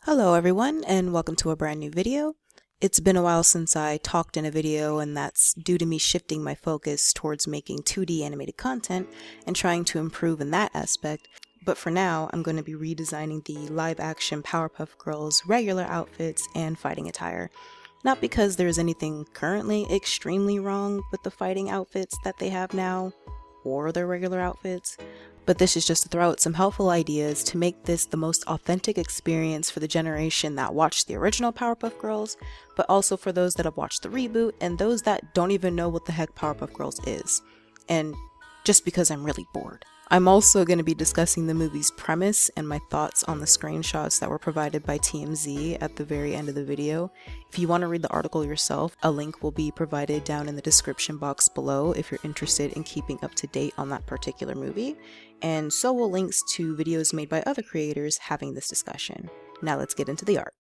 Hello everyone, and welcome to a brand new video. It's been a while since I talked in a video, and that's due to me shifting my focus towards making 2D animated content and trying to improve in that aspect. But for now, I'm going to be redesigning the live-action Powerpuff Girls regular outfits and fighting attire. Not because there's anything currently extremely wrong with the fighting outfits that they have now, or their regular outfits, but this is just to throw out some helpful ideas to make this the most authentic experience for the generation that watched the original Powerpuff Girls, but also for those that have watched the reboot and those that don't even know what the heck Powerpuff Girls is, and just because I'm really bored. I'm also going to be discussing the movie's premise and my thoughts on the screenshots that were provided by TMZ at the very end of the video. If you want to read the article yourself, a link will be provided down in the description box below if you're interested in keeping up to date on that particular movie, and so will links to videos made by other creators having this discussion. Now let's get into the art.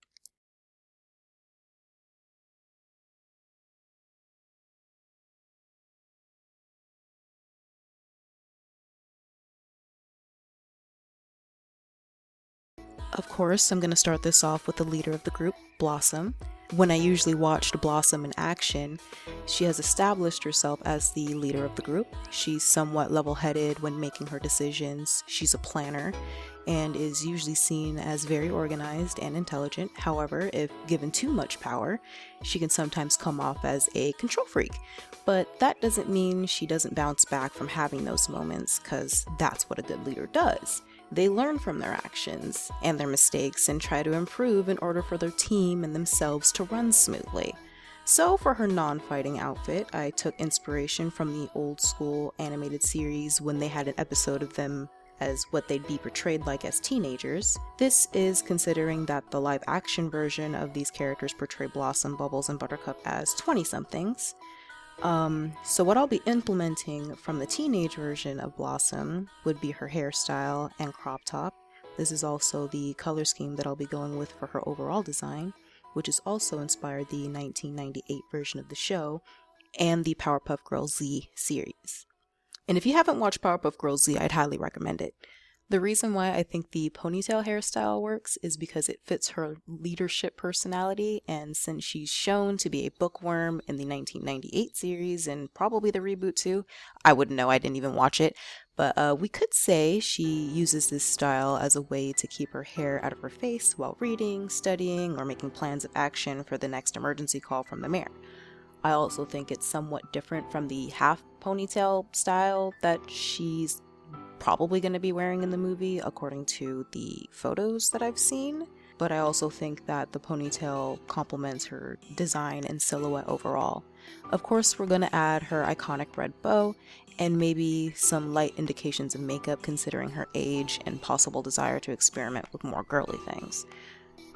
Of course, I'm going to start this off with the leader of the group, Blossom. When I usually watched Blossom in action, she has established herself as the leader of the group. She's somewhat level-headed when making her decisions. She's a planner and is usually seen as very organized and intelligent. However, if given too much power, she can sometimes come off as a control freak. But that doesn't mean she doesn't bounce back from having those moments, because that's what a good leader does. They learn from their actions and their mistakes and try to improve in order for their team and themselves to run smoothly. So for her non-fighting outfit, I took inspiration from the old school animated series when they had an episode of them as what they'd be portrayed like as teenagers. This is considering that the live action version of these characters portray Blossom, Bubbles, and Buttercup as 20-somethings. So what I'll be implementing from the teenage version of Blossom would be her hairstyle and crop top. This is also the color scheme that I'll be going with for her overall design, which is also inspired the 1998 version of the show and the Powerpuff Girls Z series. And if you haven't watched Powerpuff Girls Z, I'd highly recommend it. The reason why I think the ponytail hairstyle works is because it fits her leadership personality, and since she's shown to be a bookworm in the 1998 series and probably the reboot too, I wouldn't know, I didn't even watch it, but we could say she uses this style as a way to keep her hair out of her face while reading, studying, or making plans of action for the next emergency call from the mayor. I also think it's somewhat different from the half ponytail style that she's probably going to be wearing in the movie according to the photos that I've seen, but I also think that the ponytail complements her design and silhouette overall. Of course, we're going to add her iconic red bow and maybe some light indications of makeup considering her age and possible desire to experiment with more girly things.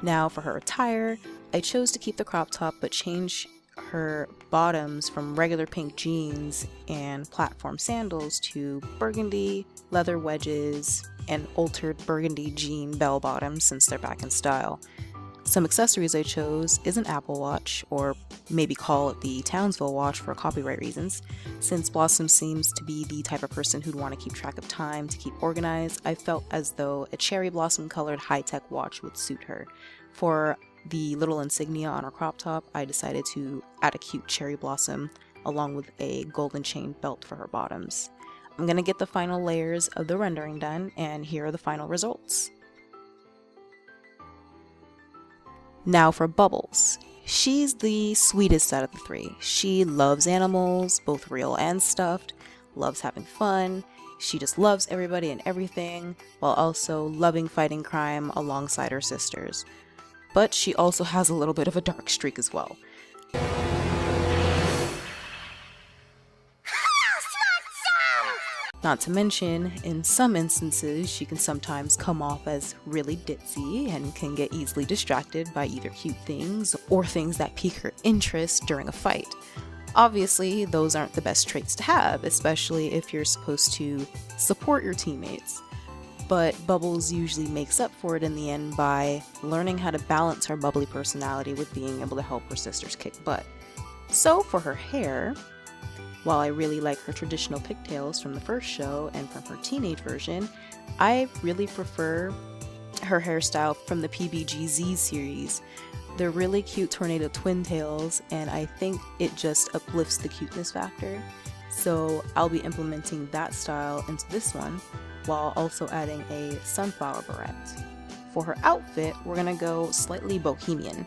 Now for her attire, I chose to keep the crop top but change her bottoms from regular pink jeans and platform sandals to burgundy leather wedges and altered burgundy jean bell bottoms since they're back in style. Some accessories I chose is an Apple Watch, or maybe call it the Townsville watch for copyright reasons. Since Blossom seems to be the type of person who'd want to keep track of time to keep organized, I felt as though a cherry blossom colored high-tech watch would suit her. For the little insignia on her crop top, I decided to add a cute cherry blossom along with a golden chain belt for her bottoms. I'm going to get the final layers of the rendering done, and here are the final results. Now for Bubbles. She's the sweetest out of the three. She loves animals, both real and stuffed, loves having fun. She just loves everybody and everything, while also loving fighting crime alongside her sisters. But she also has a little bit of a dark streak as well. Not to mention, in some instances, she can sometimes come off as really ditzy and can get easily distracted by either cute things or things that pique her interest during a fight. Obviously, those aren't the best traits to have, especially if you're supposed to support your teammates. But Bubbles usually makes up for it in the end by learning how to balance her bubbly personality with being able to help her sisters kick butt. So for her hair, while I really like her traditional pigtails from the first show and from her teenage version, I really prefer her hairstyle from the PBGZ series. They're really cute tornado twin tails, and I think it just uplifts the cuteness factor. So I'll be implementing that style into this one, while also adding a sunflower barrette. For her outfit, we're gonna go slightly bohemian.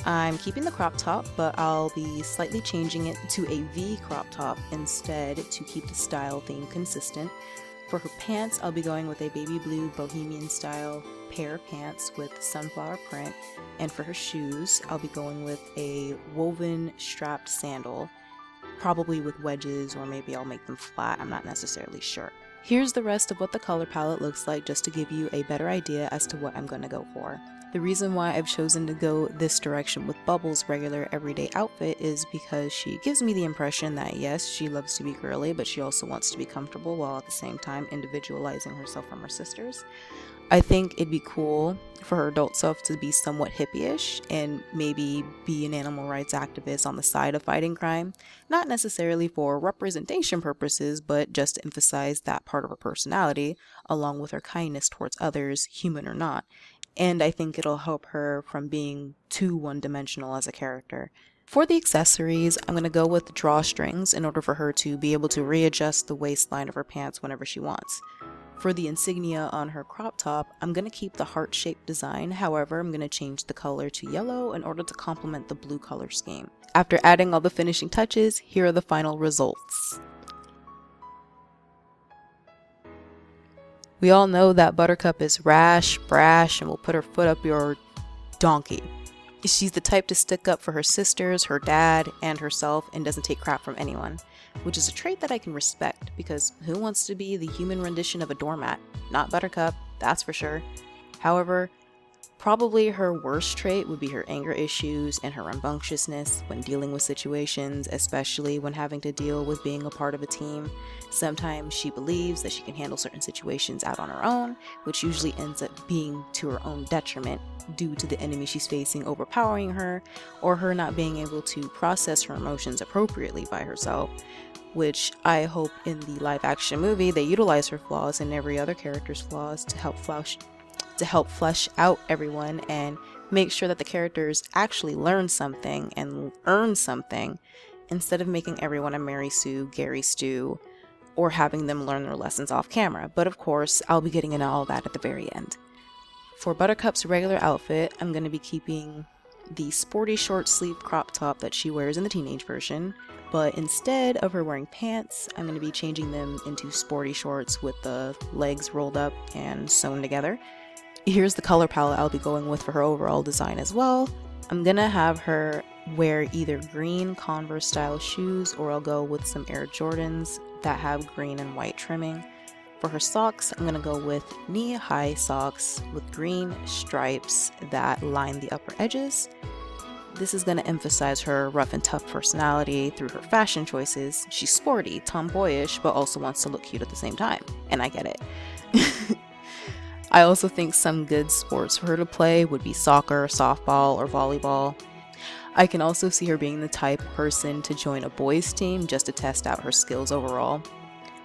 I'm keeping the crop top, but I'll be slightly changing it to a V crop top instead to keep the style theme consistent. For her pants, I'll be going with a baby blue bohemian style pair of pants with sunflower print, and for her shoes, I'll be going with a woven strapped sandal, probably with wedges, or maybe I'll make them flat, I'm not necessarily sure. Here's the rest of what the color palette looks like, just to give you a better idea as to what I'm going to go for. The reason why I've chosen to go this direction with Bubbles' regular everyday outfit is because she gives me the impression that yes, she loves to be girly, but she also wants to be comfortable while at the same time individualizing herself from her sisters. I think it'd be cool for her adult self to be somewhat hippie-ish and maybe be an animal rights activist on the side of fighting crime. Not necessarily for representation purposes, but just to emphasize that part of her personality, along with her kindness towards others, human or not. And I think it'll help her from being too one-dimensional as a character. For the accessories, I'm going to go with drawstrings in order for her to be able to readjust the waistline of her pants whenever she wants. For the insignia on her crop top, I'm going to keep the heart-shaped design, however, I'm going to change the color to yellow in order to complement the blue color scheme. After adding all the finishing touches, here are the final results. We all know that Buttercup is rash, brash, and will put her foot up your donkey. She's the type to stick up for her sisters, her dad, and herself, and doesn't take crap from anyone, which is a trait that I can respect, because who wants to be the human rendition of a doormat? Not Buttercup, that's for sure. However, probably her worst trait would be her anger issues and her rambunctiousness when dealing with situations, especially when having to deal with being a part of a team. Sometimes she believes that she can handle certain situations out on her own, which usually ends up being to her own detriment due to the enemy she's facing overpowering her, or her not being able to process her emotions appropriately by herself, which I hope in the live action movie they utilize her flaws and every other character's flaws to help flesh out everyone and make sure that the characters actually learn something and earn something, instead of making everyone a Mary Sue, Gary Stu, or having them learn their lessons off camera. But of course, I'll be getting into all that at the very end. For Buttercup's regular outfit, I'm going to be keeping the sporty short sleeve crop top that she wears in the teenage version, but instead of her wearing pants, I'm going to be changing them into sporty shorts with the legs rolled up and sewn together. Here's the color palette I'll be going with for her overall design as well. I'm going to have her wear either green Converse style shoes, or I'll go with some Air Jordans that have green and white trimming. For her socks, I'm going to go with knee-high socks with green stripes that line the upper edges. This is going to emphasize her rough and tough personality through her fashion choices. She's sporty, tomboyish, but also wants to look cute at the same time, and I get it. I also think some good sports for her to play would be soccer, softball, or volleyball. I can also see her being the type of person to join a boys' team just to test out her skills overall.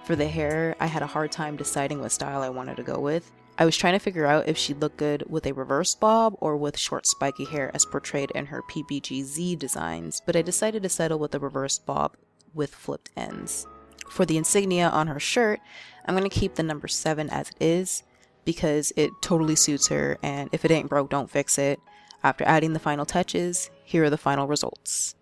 For the hair, I had a hard time deciding what style I wanted to go with. I was trying to figure out if she'd look good with a reverse bob or with short spiky hair as portrayed in her PBGZ designs, but I decided to settle with a reverse bob with flipped ends. For the insignia on her shirt, I'm going to keep the number 7 as it is, because it totally suits her, and if it ain't broke, don't fix it. After adding the final touches, here are the final results.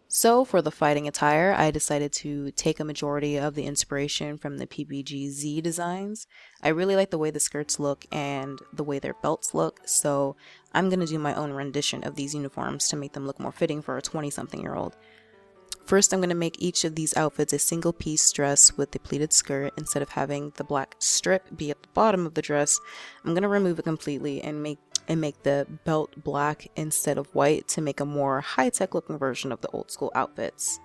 So for the fighting attire, I decided to take a majority of the inspiration from the PBGZ designs. I really like the way the skirts look and the way their belts look, so I'm going to do my own rendition of these uniforms to make them look more fitting for a 20-something-year-old. First, I'm going to make each of these outfits a single piece dress with the pleated skirt. Instead of having the black strip be at the bottom of the dress, I'm going to remove it completely and make the belt black instead of white to make a more high-tech looking version of the old school outfits.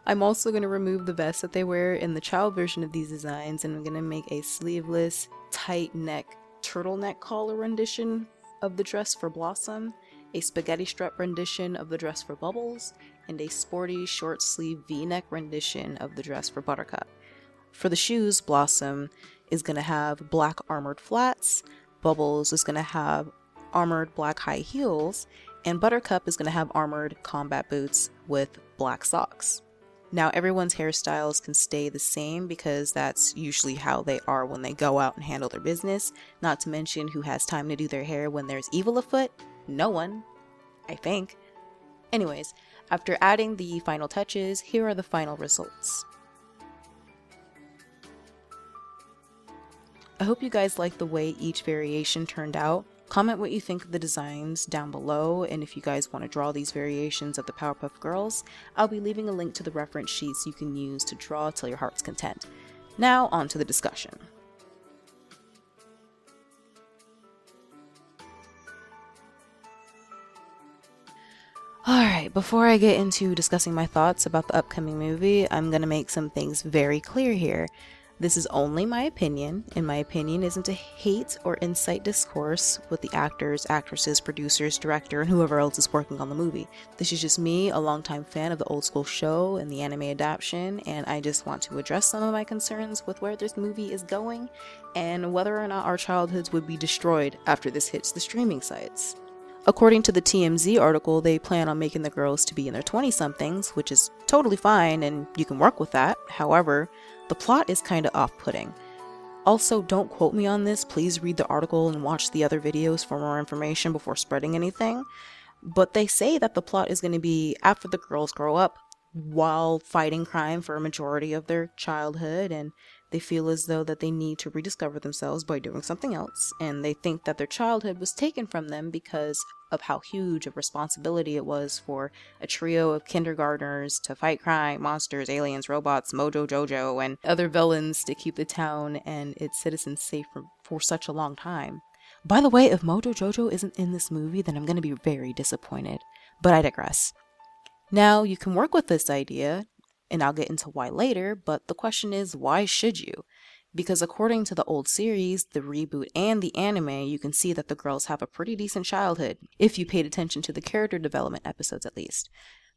I'm also going to remove the vest that they wear in the child version of these designs, and I'm going to make a sleeveless, tight neck, turtleneck collar rendition of the dress for Blossom, a spaghetti strap rendition of the dress for Bubbles, and a sporty short sleeve v-neck rendition of the dress for Buttercup. For the shoes, Blossom is going to have black armored flats, Bubbles is going to have armored black high heels, and Buttercup is going to have armored combat boots with black socks. Now, everyone's hairstyles can stay the same because that's usually how they are when they go out and handle their business. Not to mention, who has time to do their hair when there's evil afoot? No one, I think. Anyways, after adding the final touches, here are the final results. I hope you guys like the way each variation turned out. Comment what you think of the designs down below, and if you guys want to draw these variations of the Powerpuff Girls, I'll be leaving a link to the reference sheets you can use to draw till your heart's content. Now, on to the discussion. Alright, before I get into discussing my thoughts about the upcoming movie, I'm going to make some things very clear here. This is only my opinion, and my opinion isn't a hate or incite discourse with the actors, actresses, producers, director, and whoever else is working on the movie. This is just me, a longtime fan of the old school show and the anime adaptation, and I just want to address some of my concerns with where this movie is going and whether or not our childhoods would be destroyed after this hits the streaming sites. According to the TMZ article, they plan on making the girls to be in their 20-somethings, which is totally fine and you can work with that. However, the plot is kind of off-putting. Also, don't quote me on this, please read the article and watch the other videos for more information before spreading anything. But they say that the plot is going to be after the girls grow up while fighting crime for a majority of their childhood, and they feel as though that they need to rediscover themselves by doing something else, and they think that their childhood was taken from them because of how huge a responsibility it was for a trio of kindergartners to fight crime, monsters, aliens, robots, Mojo Jojo, and other villains to keep the town and its citizens safe for such a long time. By the way, if Mojo Jojo isn't in this movie, then I'm going to be very disappointed. But I digress. Now, you can work with this idea, and I'll get into why later, but the question is, why should you? Because according to the old series, the reboot, and the anime, you can see that the girls have a pretty decent childhood, if you paid attention to the character development episodes at least.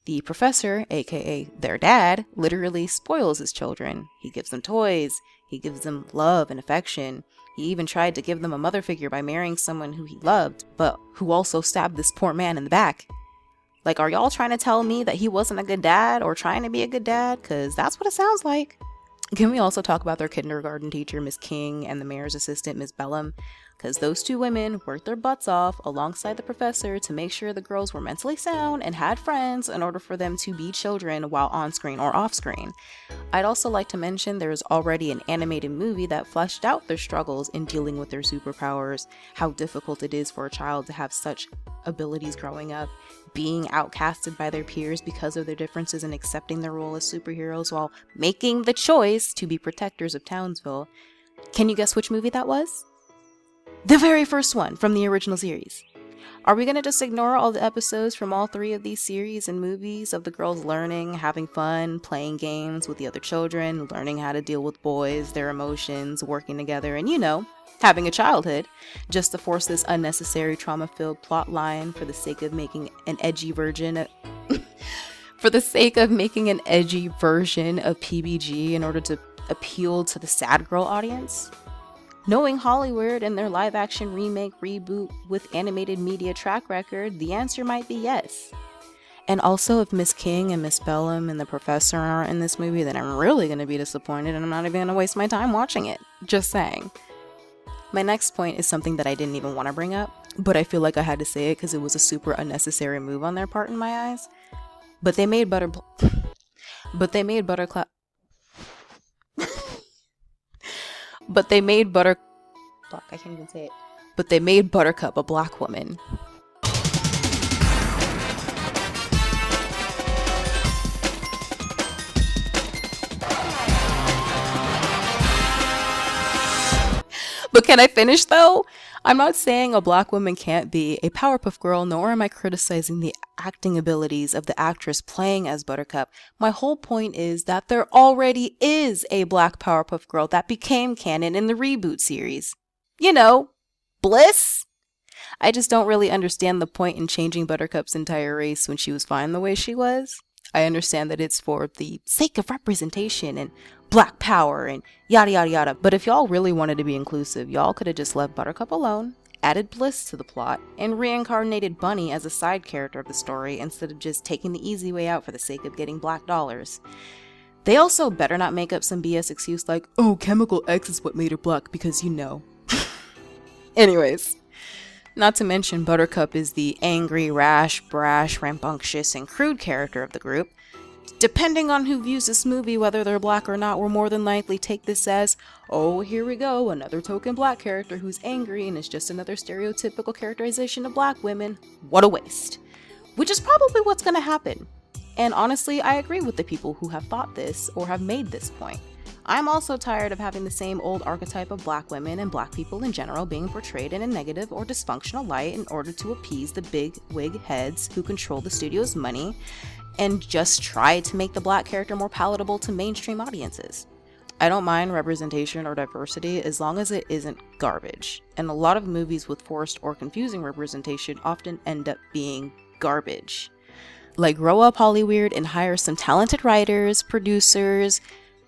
The professor, aka their dad, literally spoils his children. He gives them toys, he gives them love and affection. He even tried to give them a mother figure by marrying someone who he loved, but who also stabbed this poor man in the back. Like, are y'all trying to tell me that he wasn't a good dad or trying to be a good dad? Because that's what it sounds like. Can we also talk about their kindergarten teacher, Miss King, and the mayor's assistant, Miss Bellum? Because those two women worked their butts off alongside the professor to make sure the girls were mentally sound and had friends in order for them to be children while on screen or off screen. I'd also like to mention there is already an animated movie that fleshed out their struggles in dealing with their superpowers, how difficult it is for a child to have such abilities growing up, being outcasted by their peers because of their differences and accepting their role as superheroes while making the choice to be protectors of Townsville. Can you guess which movie that was? The very first one from the original series. Are we going to just ignore all the episodes from all three of these series and movies of the girls learning, having fun, playing games with the other children, learning how to deal with boys, their emotions, working together, and having a childhood, just to force this unnecessary trauma-filled plot line for the sake of making an edgy version of PBG in order to appeal to the sad girl audience? Knowing Hollywood and their live-action remake reboot with animated media track record, the answer might be yes. And also, if Miss King and Miss Bellum and the professor aren't in this movie, then I'm really going to be disappointed and I'm not even going to waste my time watching it. Just saying. My next point is something that I didn't even want to bring up, but I feel like I had to say it because it was a super unnecessary move on their part in my eyes. But they made Buttercup. But they made Buttercup a black woman. But can I finish though? I'm not saying a black woman can't be a Powerpuff Girl, nor am I criticizing the acting abilities of the actress playing as Buttercup. My whole point is that there already is a black Powerpuff Girl that became canon in the Reboot series. Bliss? I just don't really understand the point in changing Buttercup's entire race when she was fine the way she was. I understand that it's for the sake of representation and black power and yada yada yada, but if y'all really wanted to be inclusive, y'all could have just left Buttercup alone, added Bliss to the plot, and reincarnated Bunny as a side character of the story instead of just taking the easy way out for the sake of getting black dollars. They also better not make up some BS excuse like, oh, Chemical X is what made her black because you know. Anyways, not to mention Buttercup is the angry, rash, brash, rambunctious, and crude character of the group. Depending on who views this movie, whether they're black or not, will more than likely take this as, oh, here we go, another token black character who's angry and is just another stereotypical characterization of black women. What a waste. Which is probably what's going to happen. And honestly, I agree with the people who have thought this or have made this point. I'm also tired of having the same old archetype of black women and black people in general being portrayed in a negative or dysfunctional light in order to appease the big wig heads who control the studio's money and just try to make the black character more palatable to mainstream audiences. I don't mind representation or diversity as long as it isn't garbage. And a lot of movies with forced or confusing representation often end up being garbage. Like, grow up Hollyweird and hire some talented writers, producers,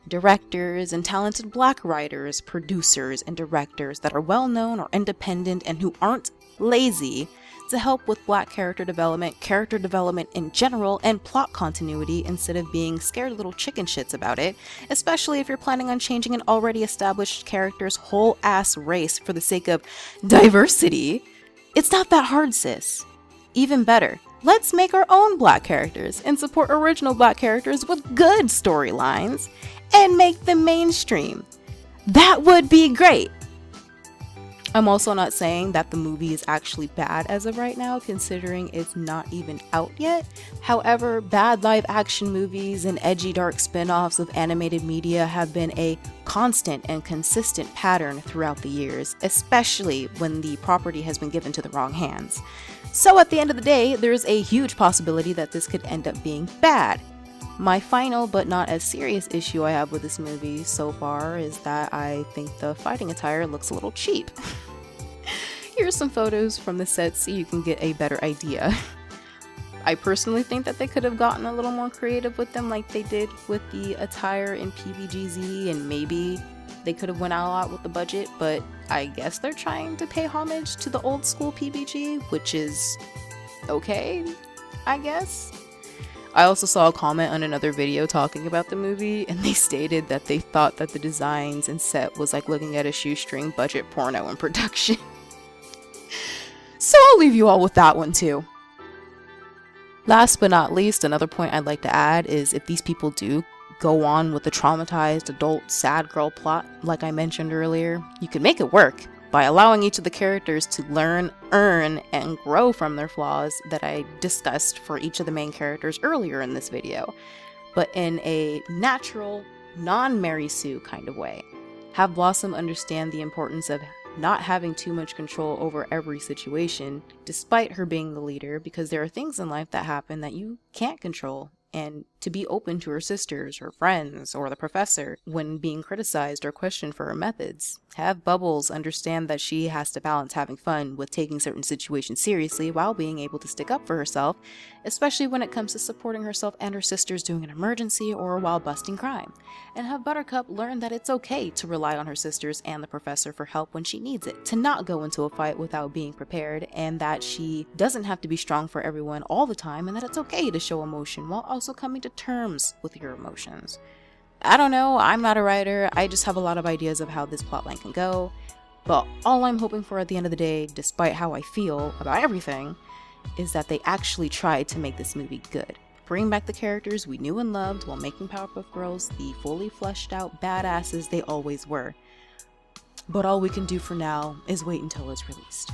directors, and talented black writers, producers, and directors that are well known or independent and who aren't lazy to help with black character development in general, and plot continuity instead of being scared little chicken shits about it, especially if you're planning on changing an already established character's whole ass race for the sake of diversity. It's not that hard, sis. Even better, let's make our own black characters and support original black characters with good storylines and make them mainstream. That would be great. I'm also not saying that the movie is actually bad as of right now, considering it's not even out yet. However, bad live action movies and edgy dark spin-offs of animated media have been a constant and consistent pattern throughout the years, especially when the property has been given to the wrong hands. So at the end of the day, there's a huge possibility that this could end up being bad. My final but not as serious issue I have with this movie so far is that I think the fighting attire looks a little cheap. Here's some photos from the set so you can get a better idea. I personally think that they could have gotten a little more creative with them like they did with the attire in PBGZ, and maybe they could have went out a lot with the budget, but I guess they're trying to pay homage to the old school PBG, which is okay, I guess. I also saw a comment on another video talking about the movie, and they stated that they thought that the designs and set was like looking at a shoestring budget porno in production. So I'll leave you all with that one too. Last but not least, another point I'd like to add is if these people do go on with the traumatized adult sad girl plot like I mentioned earlier, you can make it work by allowing each of the characters to learn, earn, and grow from their flaws that I discussed for each of the main characters earlier in this video, but in a natural, non-Mary Sue kind of way. Have Blossom understand the importance of not having too much control over every situation, despite her being the leader, because there are things in life that happen that you can't control, and to be open to her sisters, her friends, or the professor when being criticized or questioned for her methods. Have Bubbles understand that she has to balance having fun with taking certain situations seriously while being able to stick up for herself, especially when it comes to supporting herself and her sisters during an emergency or while busting crime. And have Buttercup learn that it's okay to rely on her sisters and the professor for help when she needs it, to not go into a fight without being prepared, and that she doesn't have to be strong for everyone all the time, and that it's okay to show emotion while also coming to terms with your emotions. I don't know, I'm not a writer, I just have a lot of ideas of how this plotline can go, but all I'm hoping for at the end of the day, despite how I feel about everything, is that they actually tried to make this movie good. Bring back the characters we knew and loved while making Powerpuff Girls the fully fleshed out badasses they always were. But all we can do for now is wait until it's released.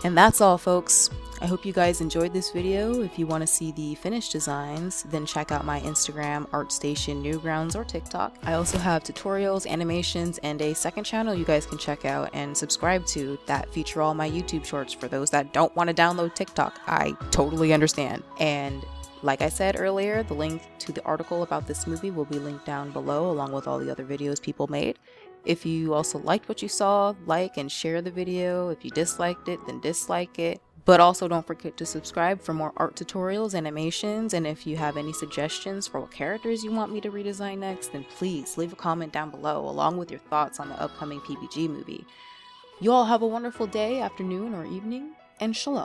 And that's all, folks. I hope you guys enjoyed this video. If you want to see the finished designs, then check out my Instagram, ArtStation, Newgrounds, or TikTok. I also have tutorials, animations, and a second channel you guys can check out and subscribe to that feature all my YouTube shorts for those that don't want to download TikTok. I totally understand. And like I said earlier, the link to the article about this movie will be linked down below along with all the other videos people made. If you also liked what you saw, like and share the video. If you disliked it, then dislike it. But also don't forget to subscribe for more art tutorials, animations, and if you have any suggestions for what characters you want me to redesign next, then please leave a comment down below along with your thoughts on the upcoming PBG movie. You all have a wonderful day, afternoon, or evening, and shalom.